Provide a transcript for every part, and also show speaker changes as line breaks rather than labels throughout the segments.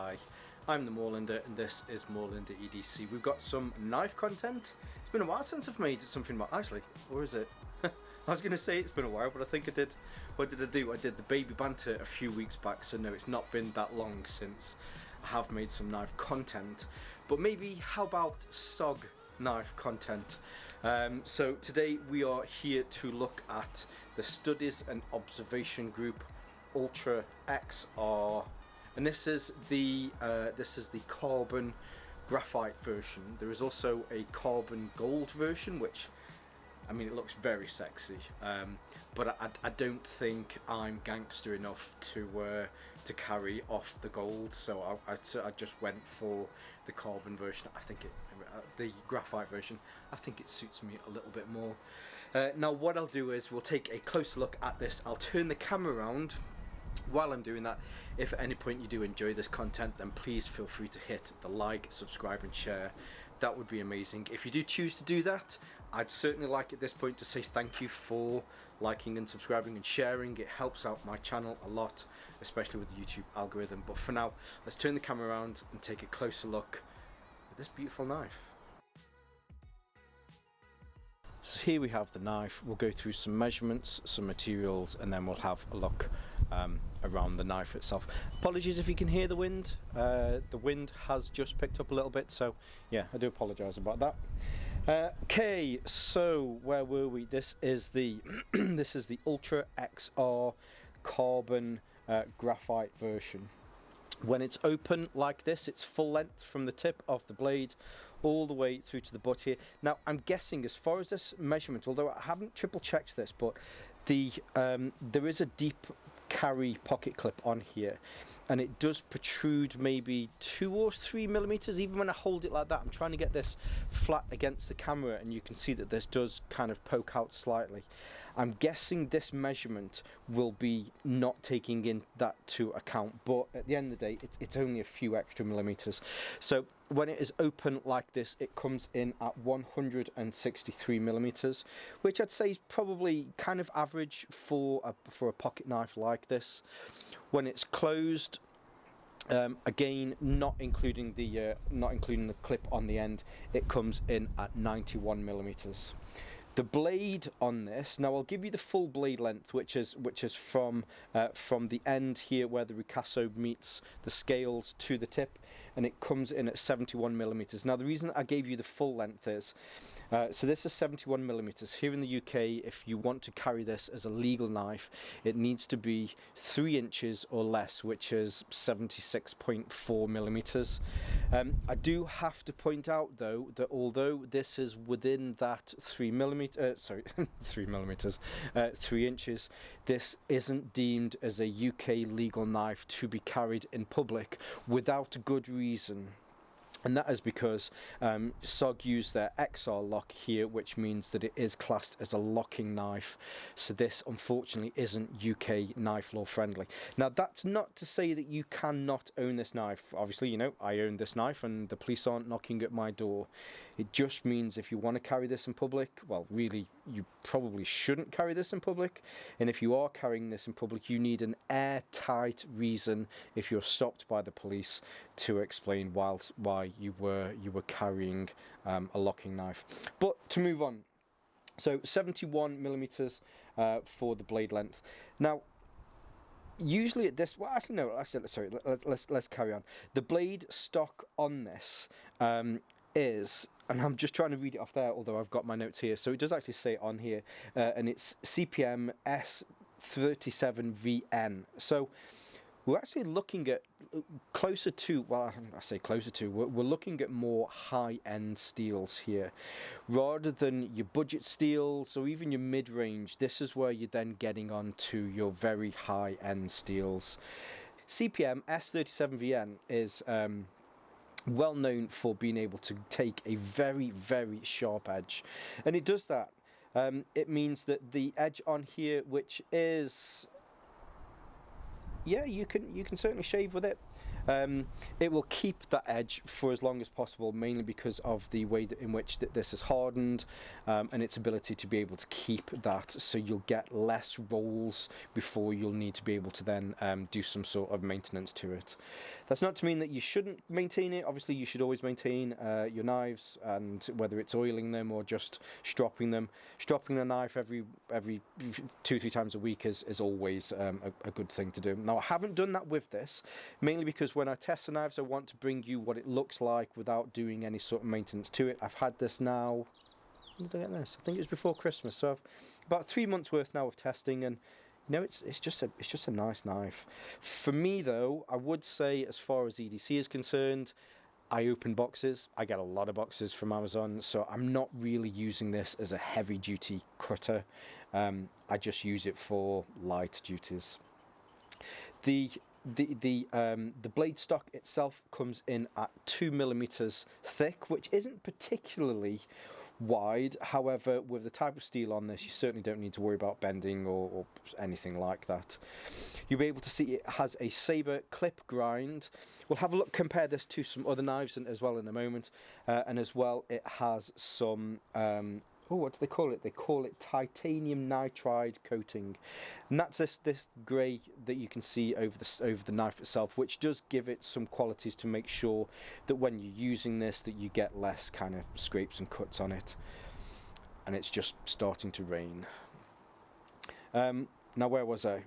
Hi, I'm the Moorlander and this is Moorlander EDC. We've got some knife content. It's been a while since I've made something about, actually, or is it? I was going to say it's been a while, but I think I did. What did I do? I did the baby banter a few weeks back, so no, it's not been that long since I have made some knife content. But maybe, how about SOG knife content? So today we are here to look at the Studies and Observation Group Ultra XR, and this is the carbon graphite version. There is also a carbon gold version, which, I mean, it looks very sexy, but I don't think I'm gangster enough to carry off the gold, so I just went for the carbon version. I think the graphite version, I think it suits me a little bit more. Now what I'll do is we'll take a closer look at this. I'll turn the camera around while I'm doing that. If at any point you do enjoy this content, then please feel free to hit the like, subscribe and share. That would be amazing. If you do choose to do that, I'd certainly like at this point to say thank you for liking and subscribing and sharing. It helps out my channel a lot, especially with the YouTube algorithm. But for now, let's turn the camera around and take a closer look at this beautiful knife. So here we have the knife. We'll go through some measurements, some materials, and then we'll have a look around the knife itself. Apologies if you can hear the wind. The wind has just picked up a little bit, so yeah, I do apologise about that. Okay, so where were we? This is the this is the Ultra XR carbon graphite version. When it's open like this, it's full length from the tip of the blade all the way through to the butt here. Now I'm guessing, as far as this measurement, although I haven't triple checked this, but there is a deep carry pocket clip on here, and it does protrude maybe 2 or 3 millimeters. Even when I hold it like that, I'm trying to get this flat against the camera, and you can see that this does kind of poke out slightly. I'm guessing this measurement will be not taking in that to account, but at the end of the day, it's only a few extra millimeters. So when it is open like this, it comes in at 163 millimeters, which I'd say is probably kind of average for a pocket knife like this. When it's closed, again, not including the clip on the end, it comes in at 91 millimeters. The blade on this, now I'll give you the full blade length, which is from the end here where the ricasso meets the scales to the tip, and it comes in at 71 millimeters. Now the reason I gave you the full length is, so this is 71 millimeters. Here in the UK, if you want to carry this as a legal knife, it needs to be 3 inches or less, which is 76.4 millimeters. I do have to point out though that although this is within that 3 inches, this isn't deemed as a UK legal knife to be carried in public without good reason. And that is because SOG use their XR lock here, which means that it is classed as a locking knife. So this, unfortunately, isn't UK knife law friendly. Now, that's not to say that you cannot own this knife. Obviously, you know, I own this knife and the police aren't knocking at my door. It just means if you want to carry this in public, well, really, you probably shouldn't carry this in public. And if you are carrying this in public, you need an airtight reason if you're stopped by the police to explain why you were carrying a locking knife. But to move on, so 71 millimeters for the blade length. Now usually at this, well, actually no, sorry, let's carry on. The blade stock on this is, and I'm just trying to read it off there, although I've got my notes here, so it does actually say it on here, and it's CPM S37VN. So we're actually looking at closer to, well, I say closer to, we're looking at more high-end steels here. Rather than your budget steels or even your mid-range, this is where you're then getting on to your very high-end steels. CPM S37VN is well known for being able to take a very, very sharp edge. And it does that. It means that the edge on here, which is, yeah, you can certainly shave with it. It will keep that edge for as long as possible, mainly because of the way in which this is hardened, and its ability to be able to keep that, so you'll get less rolls before you'll need to be able to then do some sort of maintenance to it. That's not to mean that you shouldn't maintain it. Obviously you should always maintain your knives, and whether it's oiling them or just stropping them. Stropping a knife every 2-3 times a week is always a good thing to do. Now I haven't done that with this, mainly because when I test the knives I want to bring you what it looks like without doing any sort of maintenance to it. I've had this now, when did I get this? I think it was before Christmas, so I've about 3 months worth now of testing, and you know, it's just a nice knife. For me though, I would say, as far as EDC is concerned, I open boxes. I get a lot of boxes from Amazon, so I'm not really using this as a heavy duty cutter. I just use it for light duties. The blade stock itself comes in at 2mm thick, which isn't particularly wide. However, with the type of steel on this, you certainly don't need to worry about bending or anything like that. You'll be able to see it has a saber clip grind. We'll have a look, compare this to some other knives as well in a moment, and as well it has some what do they call it? They call it titanium nitride coating, and that's this grey that you can see over the knife itself, which does give it some qualities to make sure that when you're using this, that you get less kind of scrapes and cuts on it. And it's just starting to rain. Now where was I?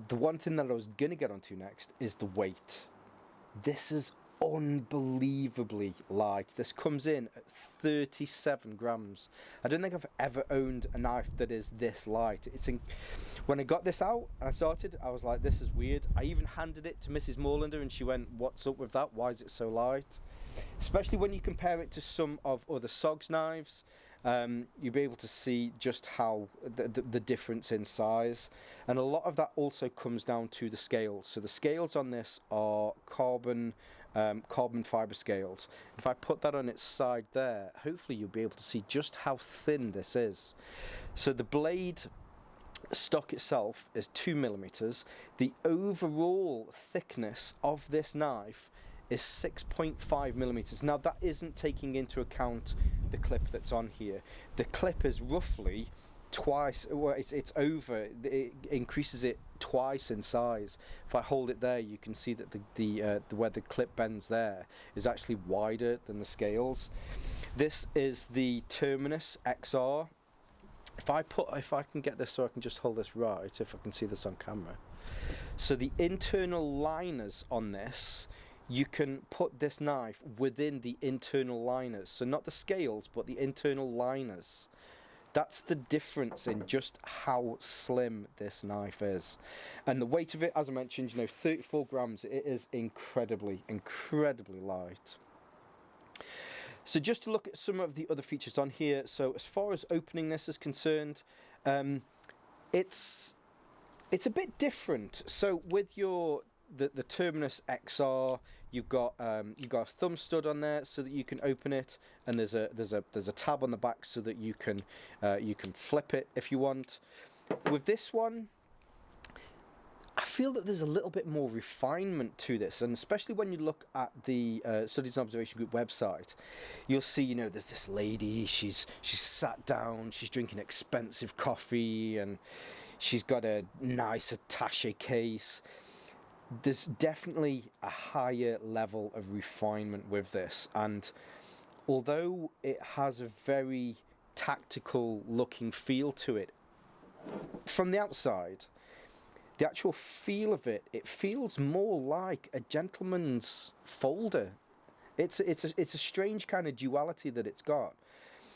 The one thing that I was gonna get onto next is the weight. This is unbelievably light. This comes in at 37 grams. I don't think I've ever owned a knife that is this light. When I got this out and I started, I was like, this is weird. I even handed it to Mrs. Morlander and she went, what's up with that? Why is it so light? Especially when you compare it to some of other SOG's knives, you'll be able to see just how the difference in size, and a lot of that also comes down to the scales. So the scales on this are carbon fiber scales. If I put that on its side there, hopefully you'll be able to see just how thin this is. So the blade stock itself is 2mm. The overall thickness of this knife is 6.5mm. Now that isn't taking into account the clip that's on here. The clip is roughly twice, well, it's over, it increases it twice in size. If I hold it there, you can see that the where the clip bends there is actually wider than the scales. This is the Terminus XR. If I can get this so I can just hold this right, if I can see this on camera. So the internal liners on this, you can put this knife within the internal liners. So not the scales, but the internal liners. That's the difference in just how slim this knife is. And the weight of it, as I mentioned, 34 grams. It is incredibly, incredibly light. So just to look at some of the other features on here. So as far as opening this is concerned, it's a bit different. So with the Terminus XR, you've got a thumb stud on there so that you can open it, and there's a tab on the back so that you can flip it if you want. With this one, I feel that there's a little bit more refinement to this, and especially when you look at the Studies and Observation Group website, you'll see, there's this lady, she's sat down, she's drinking expensive coffee, and she's got a nice attaché case. There's definitely a higher level of refinement with this, and although it has a very tactical looking feel to it, from the outside, the actual feel of it feels more like a gentleman's folder. It's a strange kind of duality that it's got.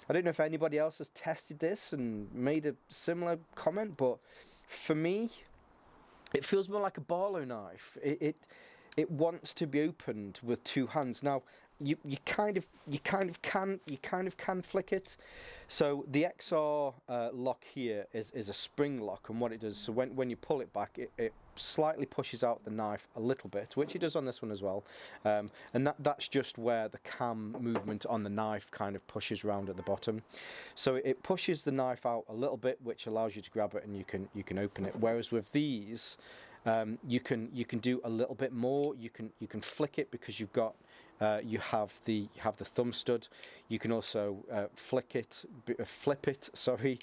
I don't know if anybody else has tested this and made a similar comment, but for me, it feels more like a Barlow knife. It wants to be opened with two hands. Now, you kind of can flick it. So the XR lock here is a spring lock, and what it does, so when you pull it back, it slightly pushes out the knife a little bit, which it does on this one as well, and that's just where the cam movement on the knife kind of pushes around at the bottom. So it pushes the knife out a little bit, which allows you to grab it and you can open it. Whereas with these, You can do a little bit more. You can flick it because you've got you have the thumb stud. You can also flip it, sorry,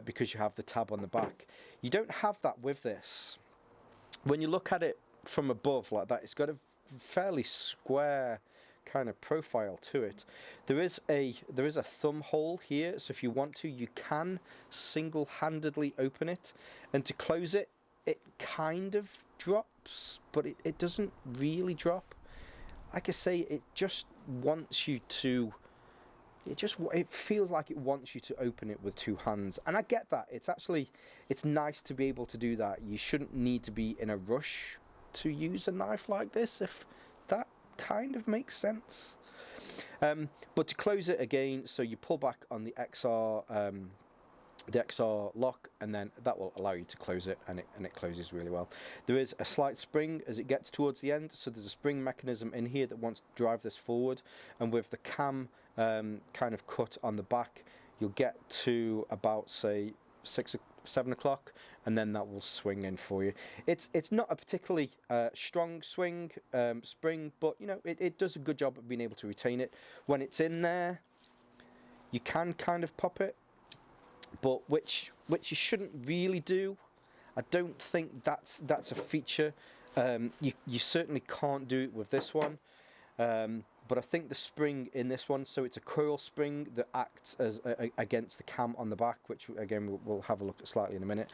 because you have the tab on the back. You don't have that with this. When you look at it from above like that, it's got a fairly square kind of profile to it. There is a thumb hole here, so if you want to, you can single-handedly open it, and to close it, it kind of drops, but it doesn't really drop. Like I say, it just wants you to, it feels like it wants you to open it with two hands, and I get that. It's nice to be able to do that. You shouldn't need to be in a rush to use a knife like this, if that kind of makes sense. But to close it again, so you pull back on the XR lock, and then that will allow you to close it, and it closes really well. There is a slight spring as it gets towards the end, so there's a spring mechanism in here that wants to drive this forward, and with the cam kind of cut on the back, you'll get to about, say, 7 o'clock, and then that will swing in for you. It's not a particularly strong swing spring, but you know, it does a good job of being able to retain it. When it's in there, you can kind of pop it, but which you shouldn't really do. I don't think that's a feature. You certainly can't do it with this one. But I think the spring in this one, so it's a coil spring that acts as against the cam on the back, which again we'll have a look at slightly in a minute.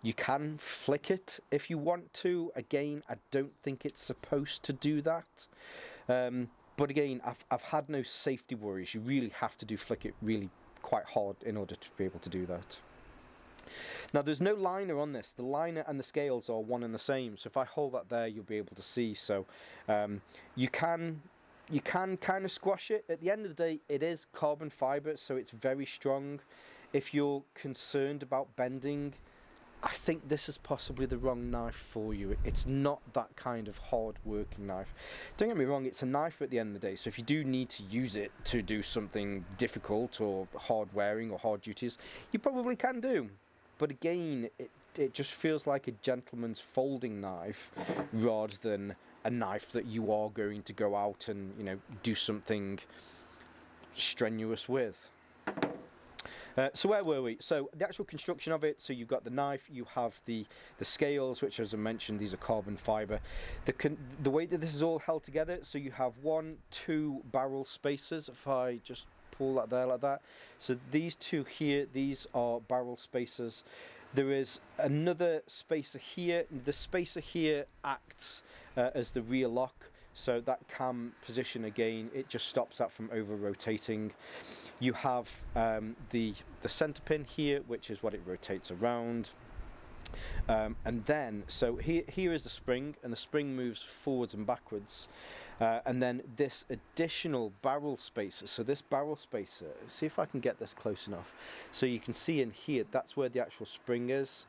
You can flick it if you want to. Again, I don't think it's supposed to do that. But again, I've had no safety worries. You really have to flick it really quite hard in order to be able to do that. Now there's no liner on this. The liner and the scales are one and the same, so if I hold that there, you'll be able to see. So you can kind of squash it. At the end of the day, it is carbon fiber, so it's very strong. If you're concerned about bending, I think this is possibly the wrong knife for you. It's not that kind of hard working knife. Don't get me wrong, it's a knife at the end of the day, so if you do need to use it to do something difficult or hard wearing or hard duties, you probably can do. But again, it just feels like a gentleman's folding knife rather than a knife that you are going to go out and, you know, do something strenuous with. So where were we? So the actual construction of it, so you've got the knife, you have the scales, which as I mentioned, these are carbon fiber. The way that this is all held together, so you have 2 barrel spacers. If I just pull that there like that, so these two here, these are barrel spacers. There is another spacer here. The spacer here acts as the rear lock, so that cam position again, it just stops that from over rotating. You have the center pin here, which is what it rotates around. And then, so here is the spring, and the spring moves forwards and backwards. And then this additional barrel spacer, so this barrel spacer, see if I can get this close enough. So you can see in here, that's where the actual spring is.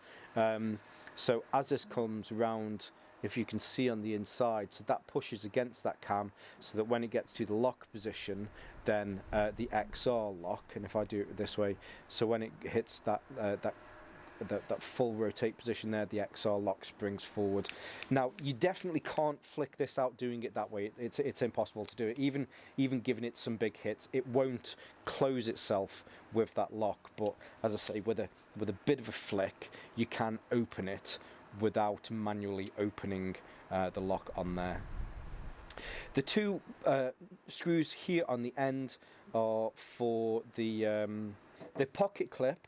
So as this comes round, if you can see on the inside, so that pushes against that cam, so that when it gets to the lock position, then the XR lock, and if I do it this way, so when it hits that full rotate position there, the XR lock springs forward. Now you definitely can't flick this out doing it that way. It's impossible to do it. Even giving it some big hits, it won't close itself with that lock. But as I say, with a bit of a flick, you can open it without manually opening the lock on there. The 2 screws here on the end are for the pocket clip.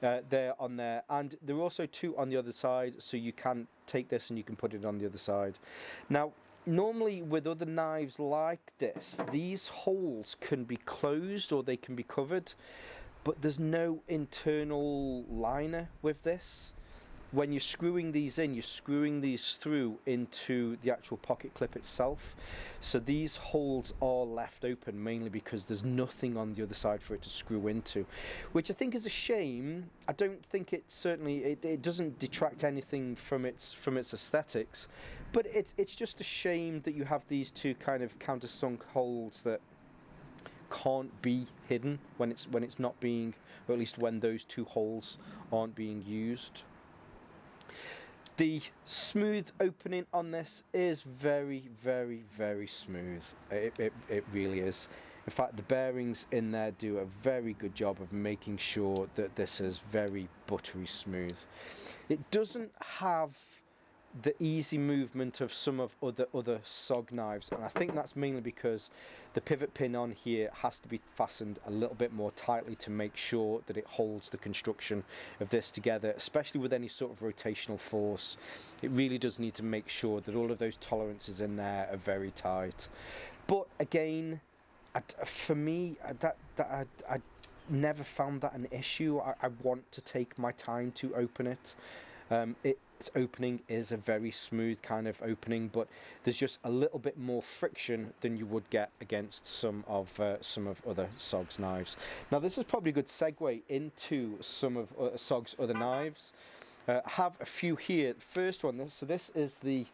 They're on there, and there are also 2 on the other side, so you can take this and you can put it on the other side. Now normally with other knives like this, these holes can be closed or they can be covered, but there's no internal liner with this. When you're screwing these in, you're screwing these through into the actual pocket clip itself. So these holes are left open mainly because there's nothing on the other side for it to screw into, which I think is a shame. I don't think it doesn't detract anything from its aesthetics, but it's just a shame that you have these 2 kind of countersunk holes that can't be hidden when it's not being, or at least when those 2 holes aren't being used. The smooth opening on this is very, very, very smooth. It really is. In fact, the bearings in there do a very good job of making sure that this is very buttery smooth. It doesn't have the easy movement of some of other SOG knives, and I think that's mainly because the pivot pin on here has to be fastened a little bit more tightly to make sure that it holds the construction of this together, especially with any sort of rotational force. It really does need to make sure that all of those tolerances in there are very tight. But again, for me, I never found that an issue. I want to take my time to open it. Its opening is a very smooth kind of opening, but there's just a little bit more friction than you would get against some of other SOG's knives. Now, this is probably a good segue into some of SOG's other knives. I have a few here. The first one, this is the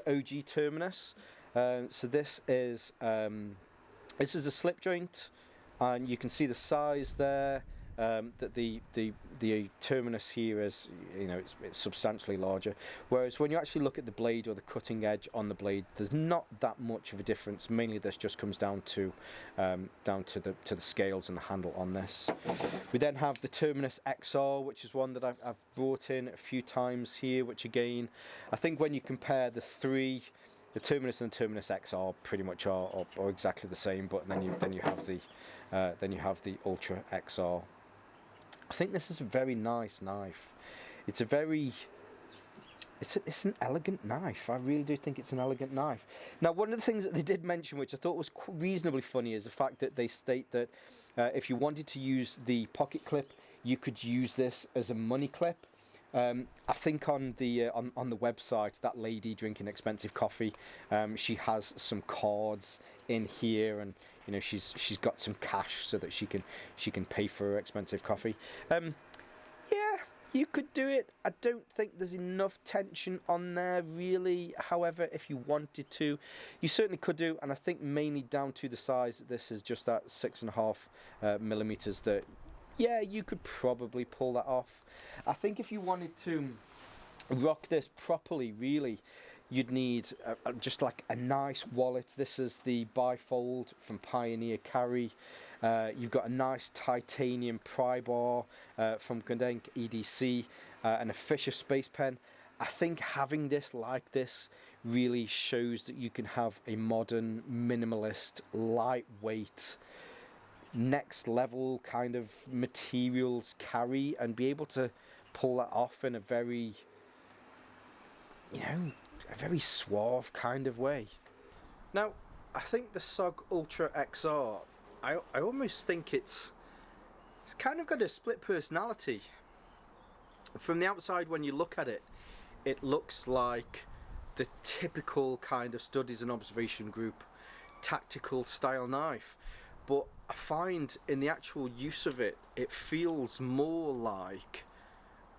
OG Terminus. So this is a slip joint, and you can see the size there. That the terminus here is, you know, it's substantially larger, whereas when you actually look at the blade or the cutting edge on the blade, there's not that much of a difference. Mainly this just comes down to the scales and the handle on this. We then have the Terminus XR, which is one that I've brought in a few times here, which again, I think when you compare the Terminus and the Terminus XR pretty much are exactly the same, but then you have the Ultra XR. I think this is a very nice knife. It's an elegant knife. I really do think it's an elegant knife. Now, one of the things that they did mention, which I thought was reasonably funny, is the fact that they state that if you wanted to use the pocket clip, you could use this as a money clip. I think on the website, that lady drinking expensive coffee, she has some cards in here, and you know she's got some cash so that she can pay for her expensive coffee. Yeah, you could do it. I don't think there's enough tension on there really. However, if you wanted to, you certainly could do, and I think mainly down to the size. This is just that 6.5 millimeters that. Yeah, you could probably pull that off. I think if you wanted to rock this properly, really, you'd need just like a nice wallet. This is the bifold from Pioneer Carry. You've got a nice titanium pry bar from Gdansk EDC and a Fisher Space Pen. I think having this like this really shows that you can have a modern, minimalist, lightweight, next level kind of materials carry and be able to pull that off in a very, you know, a very suave kind of way. Now, I think the SOG Ultra XR, I almost think it's kind of got a split personality. From the outside, when you look at it, it looks like the typical kind of studies and observation group tactical style knife. But I find in the actual use of it, it feels more like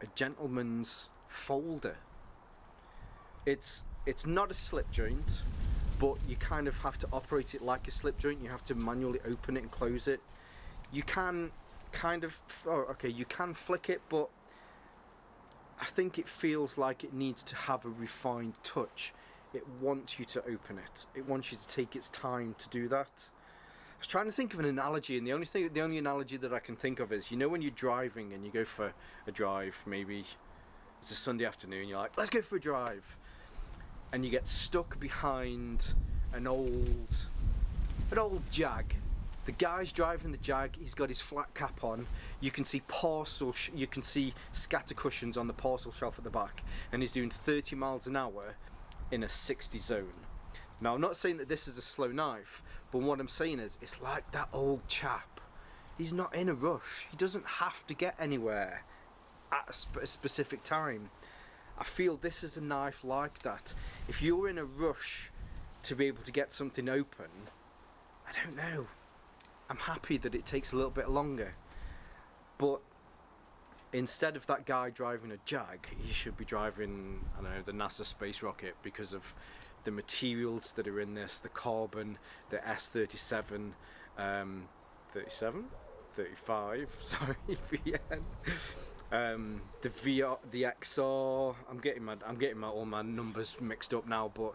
a gentleman's folder. It's not a slip joint, but you kind of have to operate it like a slip joint. You have to manually open it and close it. You can kind of, you can flick it, but I think it feels like it needs to have a refined touch. It wants you to open it. It wants you to take its time to do that. I was trying to think of an analogy, and the only analogy that I can think of is, you know, when you're driving and you go for a drive, maybe it's a Sunday afternoon, you're like, let's go for a drive, and you get stuck behind an old Jag. The guy's driving the Jag, he's got his flat cap on, you can see you can see scatter cushions on the parcel shelf at the back, and he's doing 30 miles an hour in a 60 zone. Now, I'm not saying that this is a slow knife, but what I'm saying is, it's like that old chap. He's not in a rush. He doesn't have to get anywhere at a specific time. I feel this is a knife like that. If you're in a rush to be able to get something open, I don't know. I'm happy that it takes a little bit longer. But instead of that guy driving a Jag, he should be driving, I don't know, the NASA space rocket, because of the materials that are in this, the carbon, the S37, 35, sorry, VN. the XR. I'm getting all my numbers mixed up now, but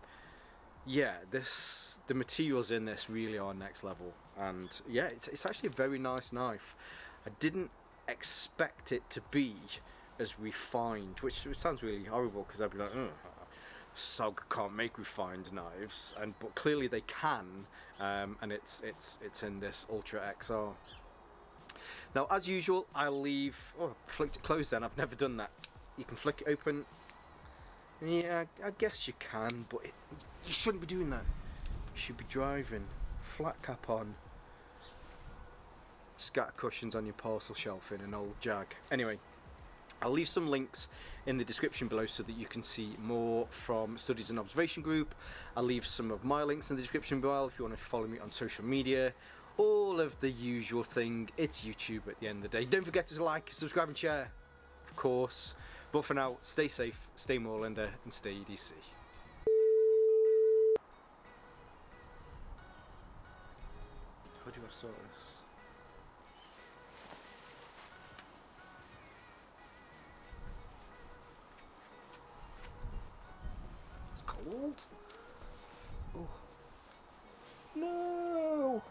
yeah, the materials in this really are next level, and yeah, it's actually a very nice knife. I didn't expect it to be as refined, which sounds really horrible because I'd be like, SOG can't make refined knives, but clearly they can, and it's in this Ultra XR. Now, as usual, I'll leave. Oh, I flicked it closed then. I've never done that. You can flick it open. Yeah, I guess you can, but you shouldn't be doing that. You should be driving, flat cap on, scatter cushions on your parcel shelf in an old Jag. Anyway, I'll leave some links in the description below so that you can see more from Studies and Observation Group. I'll leave some of my links in the description below if you want to follow me on social media. All of the usual thing. It's YouTube at the end of the day. Don't forget to like, subscribe and share, of course. But for now, stay safe, stay Moorlander, and stay EDC. How do I sort this? It's cold. Oh. No!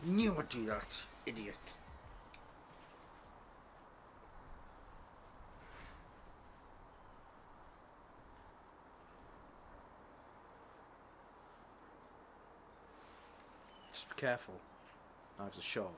Knew I'd do that, idiot. Just be careful. Knives are sharp.